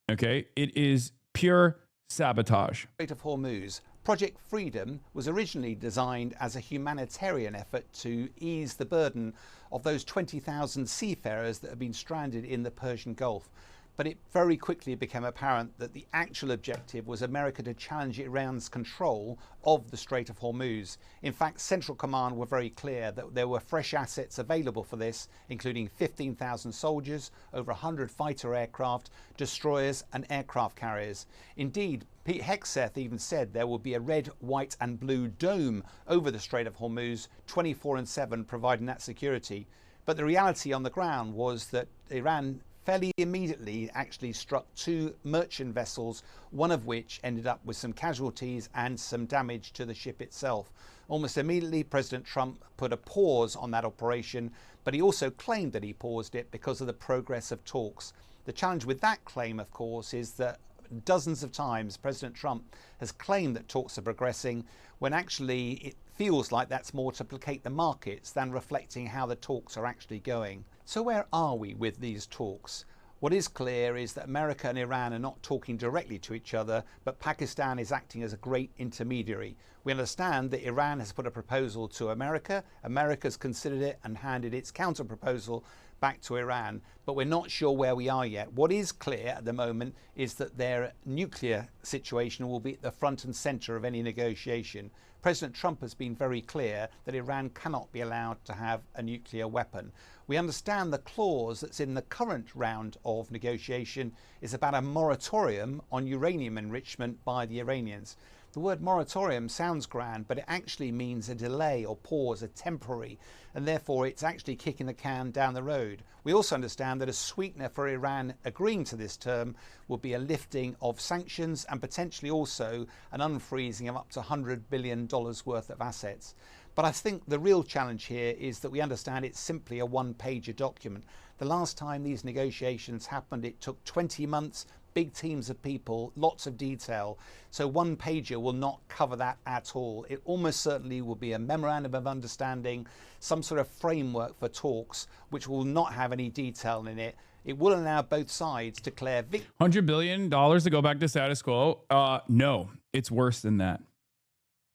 Okay? It is pure sabotage. Strait of Hormuz. Project Freedom was originally designed as a humanitarian effort to ease the burden of those 20,000 seafarers that have been stranded in the Persian Gulf. But it very quickly became apparent that the actual objective was America to challenge Iran's control of the Strait of Hormuz. In fact, Central Command were very clear that there were fresh assets available for this, including 15,000 soldiers, over 100 fighter aircraft, destroyers and aircraft carriers. Indeed, Pete Hegseth even said there will be a red, white and blue dome over the Strait of Hormuz 24/7, providing that security. But the reality on the ground was that Iran fairly immediately actually struck two merchant vessels, one of which ended up with some casualties and some damage to the ship itself. Almost immediately, President Trump put a pause on that operation, but he also claimed that he paused it because of the progress of talks. The challenge with that claim, of course, is that dozens of times President Trump has claimed that talks are progressing, when actually it feels like that's more to placate the markets than reflecting how the talks are actually going. So where are we with these talks? What is clear is that America and Iran are not talking directly to each other, but Pakistan is acting as a great intermediary. We understand that Iran has put a proposal to America. America's considered it and handed its counter-proposal back to Iran, but we're not sure where we are yet. What is clear at the moment is that their nuclear situation will be at the front and center of any negotiation. President Trump has been very clear that Iran cannot be allowed to have a nuclear weapon. We understand the clause that's in the current round of negotiation is about a moratorium on uranium enrichment by the Iranians. The word moratorium sounds grand, but it actually means a delay or pause, a temporary, and therefore it's actually kicking the can down the road. We also understand that a sweetener for Iran agreeing to this term will be a lifting of sanctions and potentially also an unfreezing of up to $100 billion worth of assets. But I think the real challenge here is that we understand it's simply a one-pager document. The last time these negotiations happened, it took 20 months, big teams of people, lots of detail. So one pager will not cover that at all. It almost certainly will be a memorandum of understanding, some sort of framework for talks, which will not have any detail in it. It will allow both sides to declare victory. $100 billion to go back to status quo? No, it's worse than that.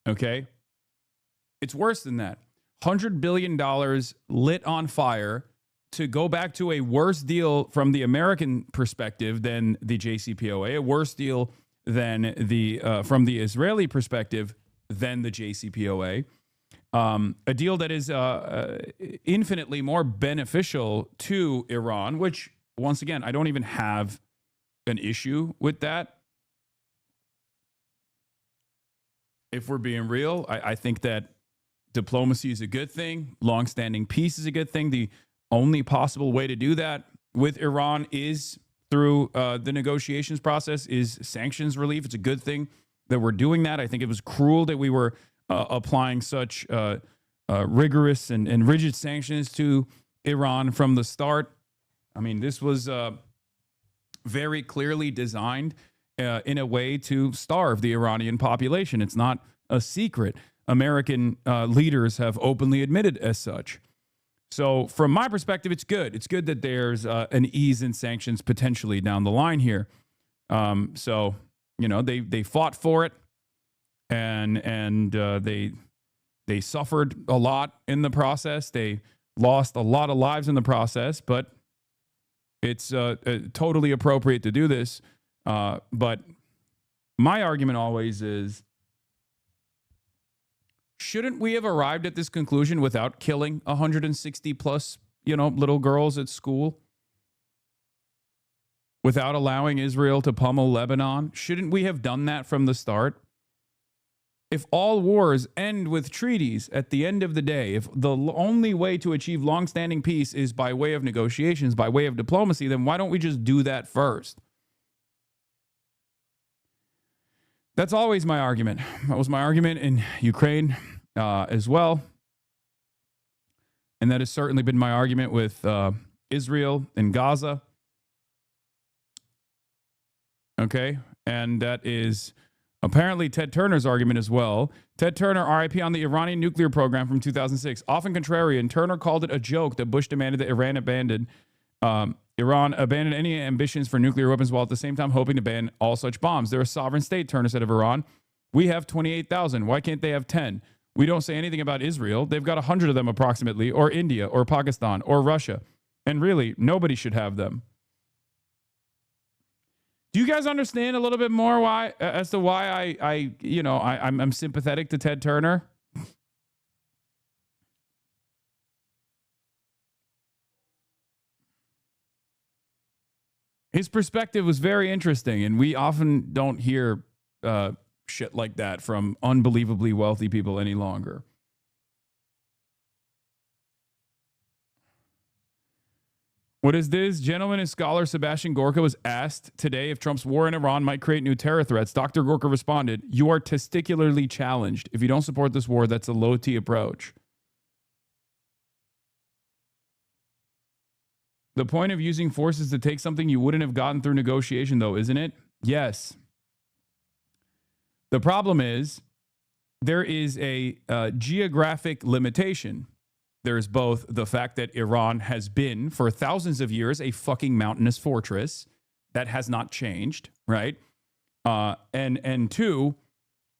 Okay? It's worse than that. $100 billion lit on fire to go back to a worse deal from the American perspective than the JCPOA, a worse deal than from the Israeli perspective than the JCPOA, a deal that is infinitely more beneficial to Iran, which, once again, I don't even have an issue with that. If we're being real, I think that diplomacy is a good thing. Long-standing peace is a good thing. The only possible way to do that with Iran is through the negotiations process is sanctions relief. It's a good thing that we're doing that. I think it was cruel that we were applying such rigorous and rigid sanctions to Iran from the start. I mean, this was very clearly designed in a way to starve the Iranian population. It's not a secret. American leaders have openly admitted as such. So from my perspective, it's good. It's good that there's an ease in sanctions potentially down the line here. So, you know, they fought for it and they suffered a lot in the process. They lost a lot of lives in the process, but it's totally appropriate to do this. But my argument always is, shouldn't we have arrived at this conclusion without killing 160 plus, you know, little girls at school? Without allowing Israel to pummel Lebanon? Shouldn't we have done that from the start? If all wars end with treaties at the end of the day, if the only way to achieve long-standing peace is by way of negotiations, by way of diplomacy, then why don't we just do that first? That's always my argument. That was my argument in Ukraine as well. And that has certainly been my argument with Israel and Gaza. Okay? And that is apparently Ted Turner's argument as well. Ted Turner, RIP, on the Iranian nuclear program from 2006. Often contrarian, Turner called it a joke that Bush demanded that Iran abandon any ambitions for nuclear weapons while at the same time hoping to ban all such bombs. They're a sovereign state, Turner said of Iran. We have 28,000. Why can't they have 10? We don't say anything about Israel. They've got 100 of them approximately, or India, or Pakistan, or Russia. And really, nobody should have them. Do you guys understand a little bit more why I'm sympathetic to Ted Turner? His perspective was very interesting, and we often don't hear shit like that from unbelievably wealthy people any longer. What is this? Gentleman and scholar Sebastian Gorka was asked today if Trump's war in Iran might create new terror threats. Dr. Gorka responded, "You are testicularly challenged. If you don't support this war, that's a low-T approach." The point of using force is to take something you wouldn't have gotten through negotiation, though, isn't it? Yes. The problem is there is a geographic limitation. There's both the fact that Iran has been, for thousands of years, a fucking mountainous fortress. That has not changed, right? And two,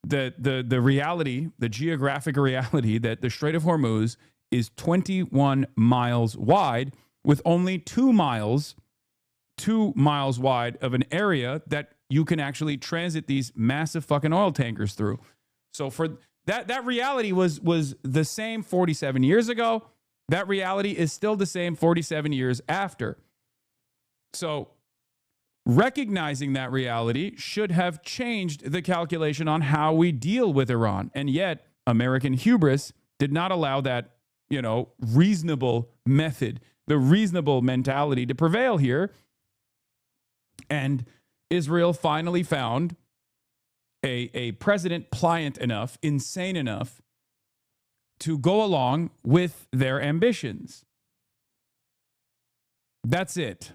the reality, the geographic reality that the Strait of Hormuz is 21 miles wide, with only 2 miles wide of an area that you can actually transit these massive fucking oil tankers through. So for that reality was the same 47 years ago. That reality is still the same 47 years after. So recognizing that reality should have changed the calculation on how we deal with Iran. And yet American hubris did not allow that, reasonable method, the reasonable mentality to prevail here. And Israel finally found a president pliant enough, insane enough to go along with their ambitions. That's it.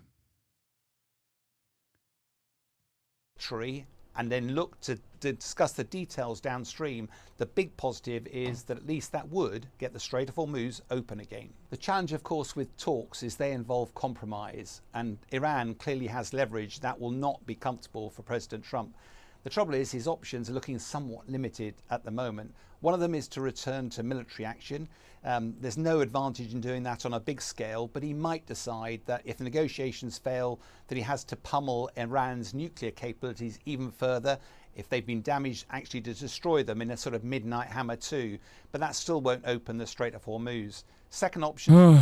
And then look to discuss the details downstream. The big positive is that at least that would get the Strait of Hormuz open again. The challenge, of course, with talks is they involve compromise, and Iran clearly has leverage that will not be comfortable for President Trump. The trouble is his options are looking somewhat limited at the moment. One of them is to return to military action. There's no advantage in doing that on a big scale, but he might decide that if the negotiations fail, that he has to pummel Iran's nuclear capabilities even further. If they've been damaged, actually to destroy them in a sort of midnight hammer too. But that still won't open the Strait of Hormuz. Second option.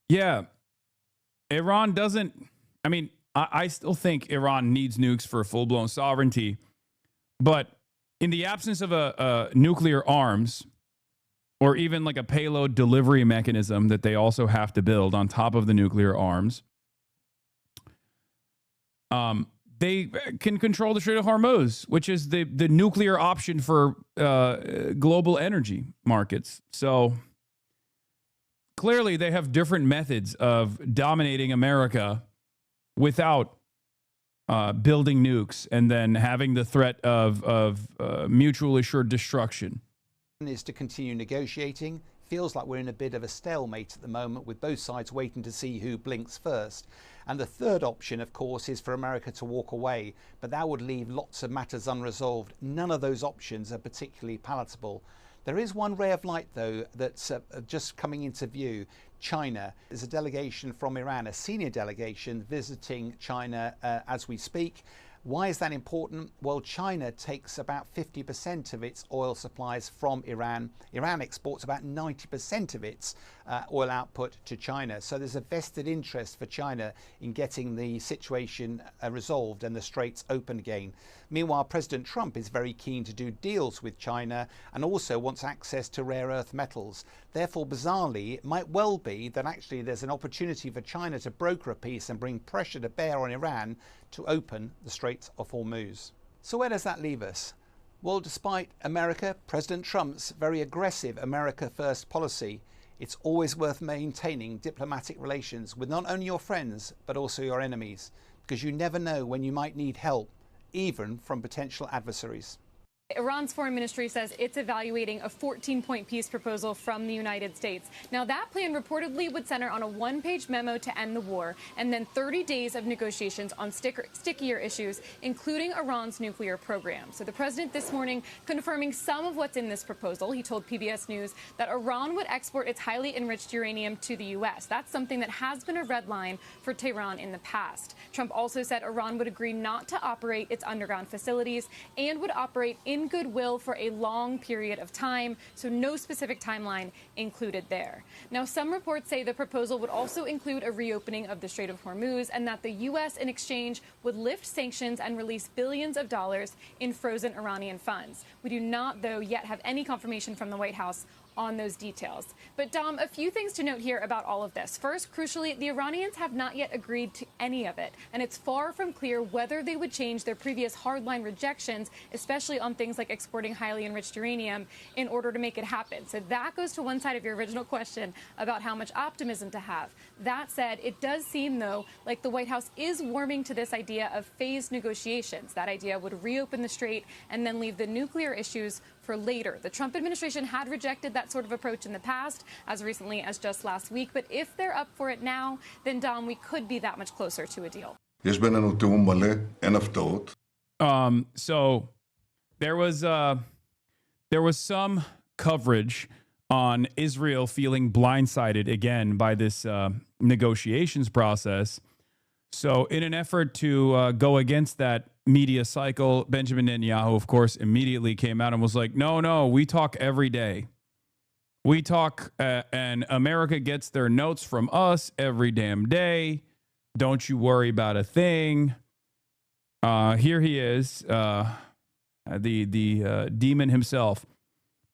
Yeah. Iran doesn't, I still think Iran needs nukes for full-blown sovereignty. But in the absence of a nuclear arms, or even like a payload delivery mechanism that they also have to build on top of the nuclear arms, They can control the Strait of Hormuz, which is the nuclear option for global energy markets. So clearly they have different methods of dominating America without building nukes and then having the threat of mutually assured destruction. Is to continue negotiating. Feels like we're in a bit of a stalemate at the moment, with both sides waiting to see who blinks first. And the third option, of course, is for America to walk away, but that would leave lots of matters unresolved. None of those options are particularly palatable. There is one ray of light, though, that's just coming into view. China. There's a delegation from Iran, a senior delegation visiting China as we speak. Why is that important? Well, China takes about 50% of its oil supplies from Iran. Iran exports about 90% of its oil output to China. So there's a vested interest for China in getting the situation resolved and the straits open again. Meanwhile, President Trump is very keen to do deals with China and also wants access to rare earth metals. Therefore, bizarrely, it might well be that actually there's an opportunity for China to broker a peace and bring pressure to bear on Iran to open the Strait of Hormuz. So where does that leave us? Well, despite America, President Trump's very aggressive America First policy, it's always worth maintaining diplomatic relations with not only your friends, but also your enemies, because you never know when you might need help, even from potential adversaries. Iran's foreign ministry says it's evaluating a 14-point peace proposal from the United States. Now, that plan reportedly would center on a one-page memo to end the war and then 30 days of negotiations on stickier issues, including Iran's nuclear program. So the president this morning confirming some of what's in this proposal. He told PBS News that Iran would export its highly enriched uranium to the U.S. That's something that has been a red line for Tehran in the past. Trump also said Iran would agree not to operate its underground facilities and would operate in goodwill for a long period of time, so no specific timeline included there. Now, some reports say the proposal would also include a reopening of the Strait of Hormuz and that the U.S. in exchange would lift sanctions and release billions of dollars in frozen Iranian funds. We do not, though, yet have any confirmation from the White House on those details. But Dom, a few things to note here about all of this. First, crucially, the Iranians have not yet agreed to any of it, and it's far from clear whether they would change their previous hardline rejections, especially on things like exporting highly enriched uranium, in order to make it happen. So that goes to one side of your original question about how much optimism to have. That said, it does seem, though, like the White House is warming to this idea of phased negotiations. That idea would reopen the strait and then leave the nuclear issues for later. The Trump administration had rejected that sort of approach in the past, as recently as just last week. But if they're up for it now, then, Dom, we could be that much closer to a deal. So there was some coverage on Israel feeling blindsided again by this negotiations process. So in an effort to go against that media cycle, Benjamin Netanyahu, of course, immediately came out and was like, no, we talk every day. We talk and America gets their notes from us every damn day. Don't you worry about a thing. Here he is, the demon himself.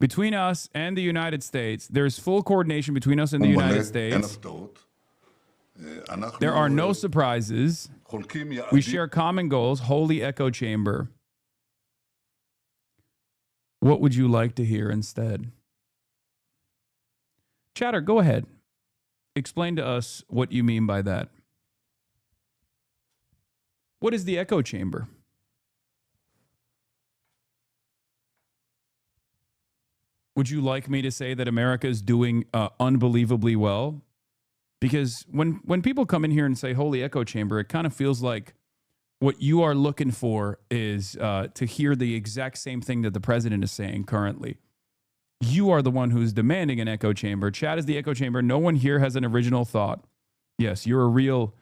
Between us and the United States, there's full coordination between us and the United States. There are no surprises. We share common goals, holy echo chamber. What would you like to hear instead? Chatter, go ahead. Explain to us what you mean by that. What is the echo chamber? Would you like me to say that America is doing unbelievably well? Because when people come in here and say holy echo chamber, it kind of feels like what you are looking for is to hear the exact same thing that the president is saying currently. You are the one who's demanding an echo chamber. Chat is the echo chamber. No one here has an original thought. Yes, you're a real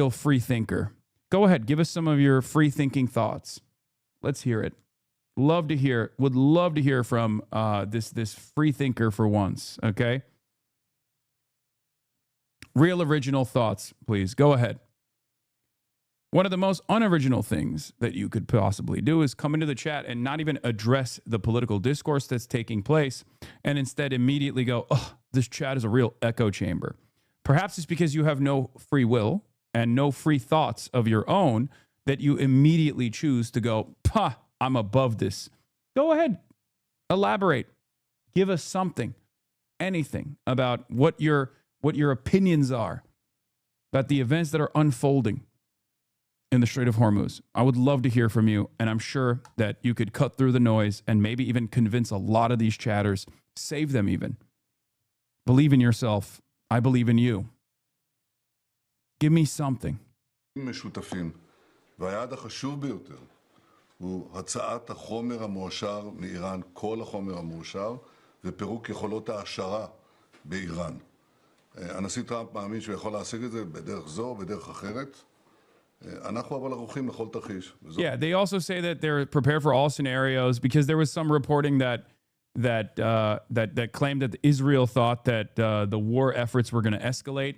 free thinker. Go ahead, give us some of your free thinking thoughts. Let's hear it. Would love to hear from this free thinker for once. Okay. Real original thoughts, please. Go ahead. One of the most unoriginal things that you could possibly do is come into the chat and not even address the political discourse that's taking place and instead immediately go, oh, this chat is a real echo chamber. Perhaps it's because you have no free will and no free thoughts of your own that you immediately choose to go, "Pah, I'm above this." Go ahead, elaborate, give us something, anything about what your opinions are about the events that are unfolding in the Strait of Hormuz. I would love to hear from you, and I'm sure that you could cut through the noise and maybe even convince a lot of these chatters, save them even. Believe in yourself. I believe in you. Give me something. משותפים, והיעד החשוב ביותר הוא הצעת החומר המועשר מאיראן, כל החומר המועשר, ופירוק יכולות ההעשרה באיראן. הנשיא טראמפ מאמין שהוא יכול להשיג את זה בדרך זו או בדרך אחרת. אנחנו אבל ערוכים לכל תרחיש. Yeah, they also say that they're prepared for all scenarios because there was some reporting that claimed that Israel thought that the war efforts were going to escalate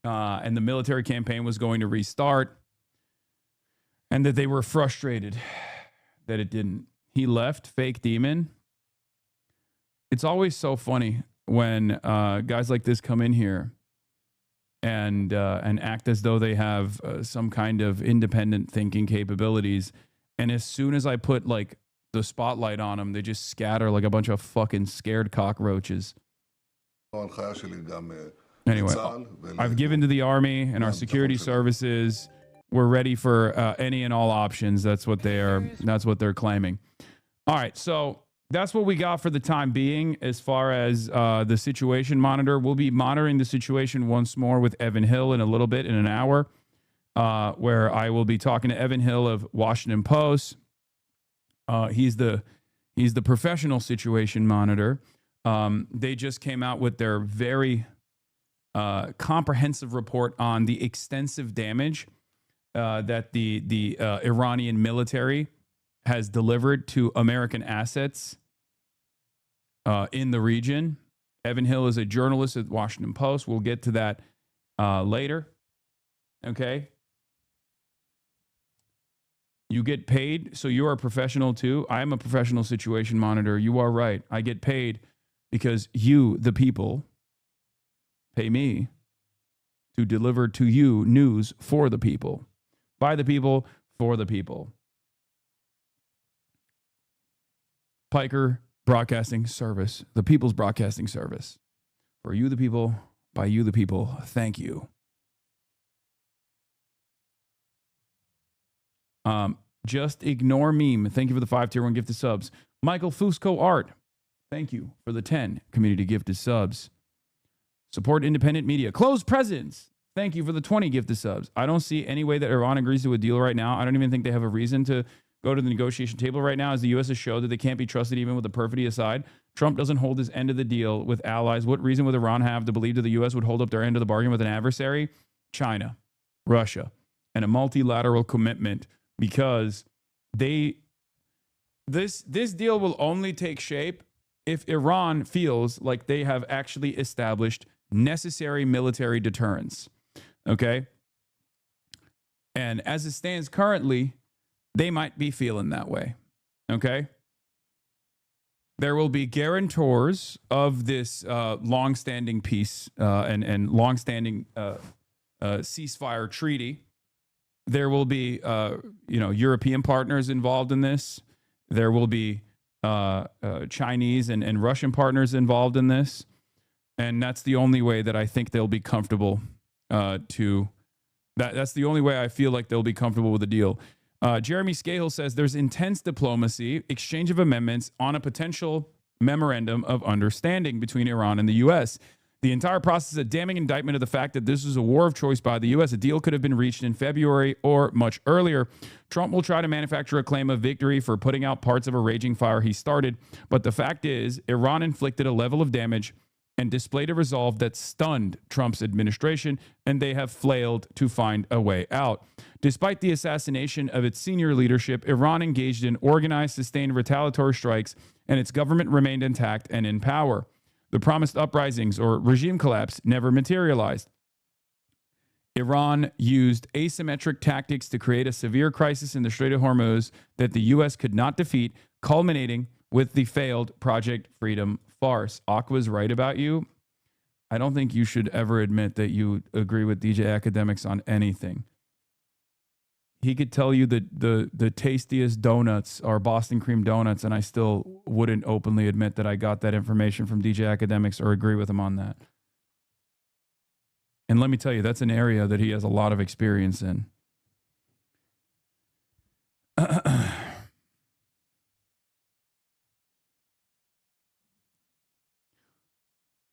and the military campaign was going to restart, and that they were frustrated that it didn't. He left, fake demon. It's always so funny when guys like this come in here and act as though they have some kind of independent thinking capabilities, and as soon as I put like the spotlight on them, they just scatter like a bunch of fucking scared cockroaches. Anyway, I've given to the Army and our security services. We're ready for any and all options. That's what they're claiming. All right, so that's what we got for the time being as far as the situation monitor. We'll be monitoring the situation once more with Evan Hill in a little bit, in an hour, where I will be talking to Evan Hill of Washington Post. He's the professional situation monitor. They just came out with their very comprehensive report on the extensive damage that the Iranian military has delivered to American assets in the region. Evan Hill is a journalist at Washington Post. We'll get to that later. Okay. You get paid, so you are a professional too. I am a professional situation monitor. You are right. I get paid because you, the people, pay me to deliver to you news for the people, by the people, for the people. Piker Broadcasting Service, the People's Broadcasting Service. For you, the people, by you, the people. Thank you. Just Ignore Meme. Thank you for the 5-tier 1 gifted subs. Michael Fusco Art. Thank you for the 10 community gifted subs. Support independent media. Closed Presidents. Thank you for the 20 gifted subs. I don't see any way that Iran agrees to a deal right now. I don't even think they have a reason to go to the negotiation table right now, as the U.S. has showed that they can't be trusted even with the perfidy aside. Trump doesn't hold his end of the deal with allies. What reason would Iran have to believe that the U.S. would hold up their end of the bargain with an adversary? China, Russia, and a multilateral commitment, because this deal will only take shape if Iran feels like they have actually established necessary military deterrence. Okay? And as it stands currently, they might be feeling that way. Okay? There will be guarantors of this long-standing peace and long-standing ceasefire treaty. There will be, European partners involved in this. There will be Chinese and Russian partners involved in this. And that's the only way that I think they'll be comfortable that's the only way I feel like they'll be comfortable with the deal. Jeremy Scahill says there's intense diplomacy, exchange of amendments on a potential memorandum of understanding between Iran and the U.S. The entire process is a damning indictment of the fact that this is a war of choice by the U.S. A deal could have been reached in February or much earlier. Trump will try to manufacture a claim of victory for putting out parts of a raging fire he started. But the fact is, Iran inflicted a level of damage and displayed a resolve that stunned Trump's administration, and they have flailed to find a way out. Despite the assassination of its senior leadership, Iran engaged in organized, sustained retaliatory strikes, and its government remained intact and in power. The promised uprisings or regime collapse never materialized. Iran used asymmetric tactics to create a severe crisis in the Strait of Hormuz that the U.S. could not defeat, culminating with the failed Project Freedom farce. Aqua's right about you. I don't think you should ever admit that you agree with DJ Academics on anything. He could tell you that the tastiest donuts are Boston cream donuts, and I still wouldn't openly admit that I got that information from DJ Academics or agree with him on that. And let me tell you, that's an area that he has a lot of experience in.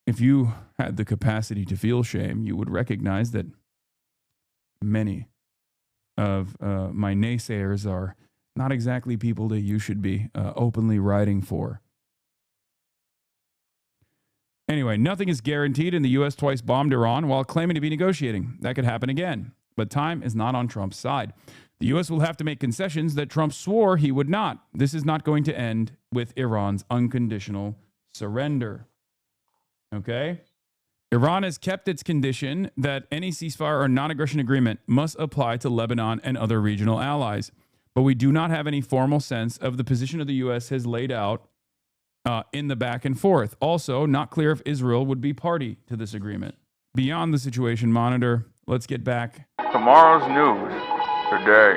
If you had the capacity to feel shame, you would recognize that many of my naysayers are not exactly people that you should be openly writing for. Anyway, nothing is guaranteed, and the U.S. twice bombed Iran while claiming to be negotiating. That could happen again, but time is not on Trump's side. The U.S. will have to make concessions that Trump swore he would not. This is not going to end with Iran's unconditional surrender. Okay? Iran has kept its condition that any ceasefire or non-aggression agreement must apply to Lebanon and other regional allies. But we do not have any formal sense of the position of the U.S. has laid out in the back and forth. Also, not clear if Israel would be party to this agreement. Beyond the Situation Monitor, let's get back. Tomorrow's news today.